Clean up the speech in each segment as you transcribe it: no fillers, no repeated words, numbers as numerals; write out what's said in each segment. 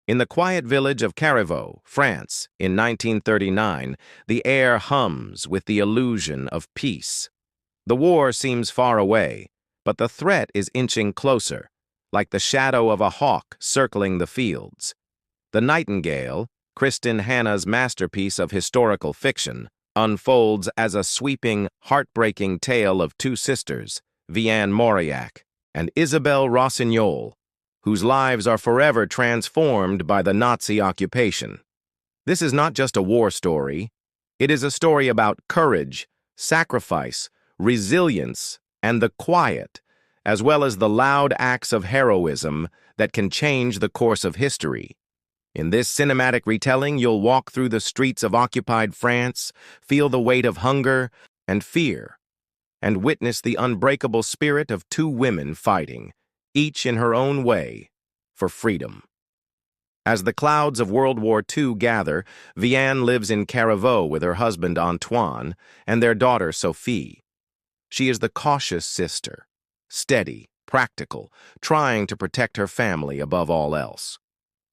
In the quiet village of Carriveau, France, in 1939, the air hums with the illusion of peace. The war seems far away, but the threat is inching closer, like the shadow of a hawk circling the fields. The Nightingale, Kristin Hannah's masterpiece of historical fiction, unfolds as a sweeping, heartbreaking tale of two sisters, Vianne Mauriac and Isabelle Rossignol, whose lives are forever transformed by the Nazi occupation. This is not just a war story. It is a story about courage, sacrifice, resilience, and the quiet, as well as the loud acts of heroism that can change the course of history. In this cinematic retelling, you'll walk through the streets of occupied France, feel the weight of hunger and fear, and witness the unbreakable spirit of two women fighting, each in her own way, for freedom. As the clouds of World War II gather, Vianne lives in Carriveau with her husband Antoine and their daughter Sophie. She is the cautious sister, steady, practical, trying to protect her family above all else.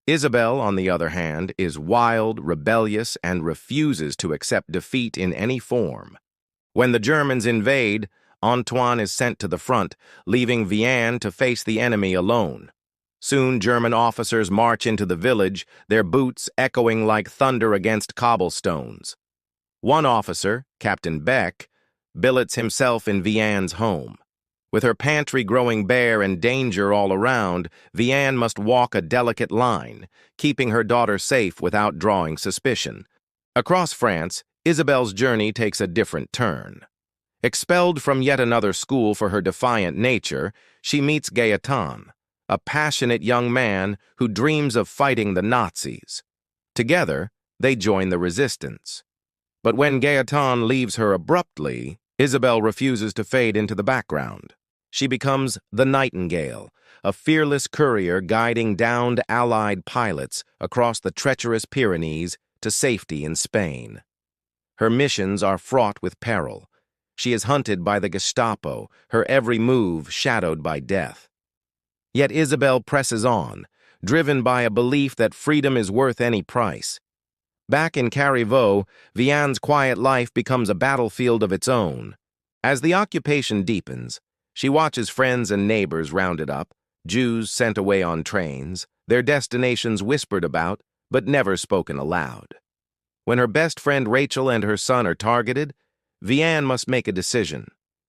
Isabelle, on the other hand, is wild, rebellious, and refuses to accept defeat in any form. When the Germans invade, Antoine is sent to the front, leaving Vianne to face the enemy alone. Soon German officers march into the village, their boots echoing like thunder against cobblestones. One officer, Captain Beck, billets himself in Vianne's home. With her pantry growing bare and danger all around, Vianne must walk a delicate line, keeping her daughter safe without drawing suspicion. Across France, Isabelle's journey takes a different turn. Expelled from yet another school for her defiant nature, she meets Gaëtan, a passionate young man who dreams of fighting the Nazis. Together, they join the resistance. But when Gaëtan leaves her abruptly, Isabelle refuses to fade into the background. She becomes the Nightingale, a fearless courier guiding downed Allied pilots across the treacherous Pyrenees to safety in Spain. Her missions are fraught with peril. She is hunted by the Gestapo, her every move shadowed by death. Yet Isabelle presses on, driven by a belief that freedom is worth any price. Back in Carriveau, Vianne's quiet life becomes a battlefield of its own. As the occupation deepens, she watches friends and neighbors rounded up, Jews sent away on trains, their destinations whispered about, but never spoken aloud. When her best friend Rachel and her son are targeted, Vianne must make a decision: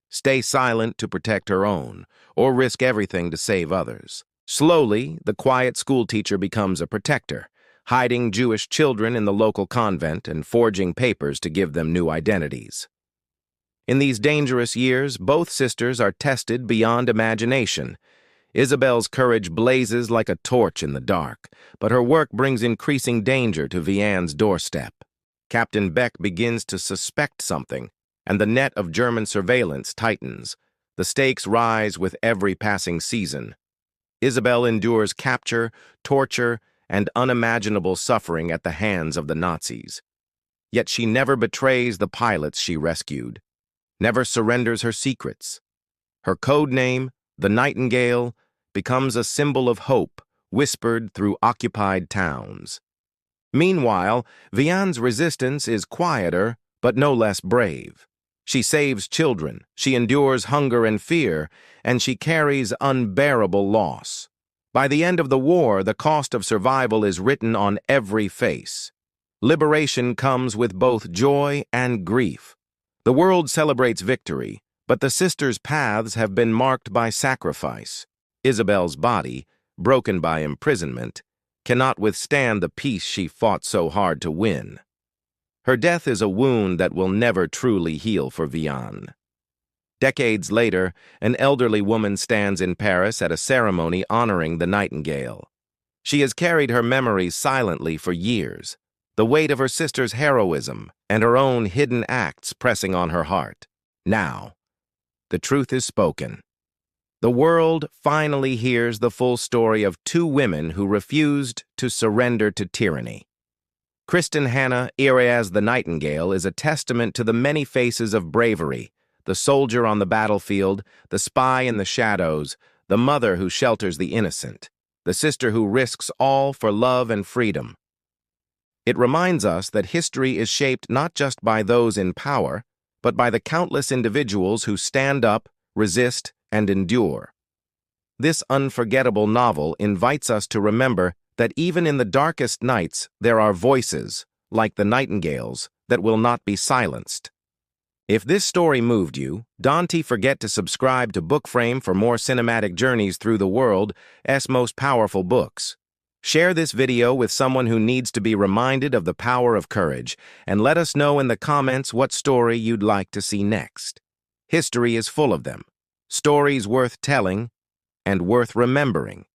stay silent to protect her own, or risk everything to save others. Slowly, the quiet schoolteacher becomes a protector, hiding Jewish children in the local convent and forging papers to give them new identities. In these dangerous years, both sisters are tested beyond imagination. Isabelle's courage blazes like a torch in the dark, but her work brings increasing danger to Vianne's doorstep. Captain Beck begins to suspect something, and the net of German surveillance tightens. The stakes rise with every passing season. Isabelle endures capture, torture, and unimaginable suffering at the hands of the Nazis. Yet she never betrays the pilots she rescued, never surrenders her secrets. Her code name, the Nightingale, becomes a symbol of hope whispered through occupied towns. Meanwhile, Vianne's resistance is quieter, but no less brave. She saves children, she endures hunger and fear, and she carries unbearable loss. By the end of the war, the cost of survival is written on every face. Liberation comes with both joy and grief. The world celebrates victory, but the sisters' paths have been marked by sacrifice. Isabelle's body, broken by imprisonment, cannot withstand the peace she fought so hard to win. Her death is a wound that will never truly heal for Vianne. Decades later, an elderly woman stands in Paris at a ceremony honoring the Nightingale. She has carried her memories silently for years, the weight of her sister's heroism and her own hidden acts pressing on her heart. Now, the truth is spoken. The world finally hears the full story of two women who refused to surrender to tyranny. Kristin Hannah, as the Nightingale, is a testament to the many faces of bravery: the soldier on the battlefield, the spy in the shadows, the mother who shelters the innocent. the sister who risks all for love and freedom. It reminds us that history is shaped not just by those in power, but by the countless individuals who stand up, resist, and endure. This unforgettable novel invites us to remember that even in the darkest nights, there are voices, like the Nightingales, that will not be silenced. If this story moved you, don't forget to subscribe to Bookframe for more cinematic journeys through the world's most powerful books. Share this video with someone who needs to be reminded of the power of courage, and let us know in the comments what story you'd like to see next. History is full of them, stories worth telling and worth remembering.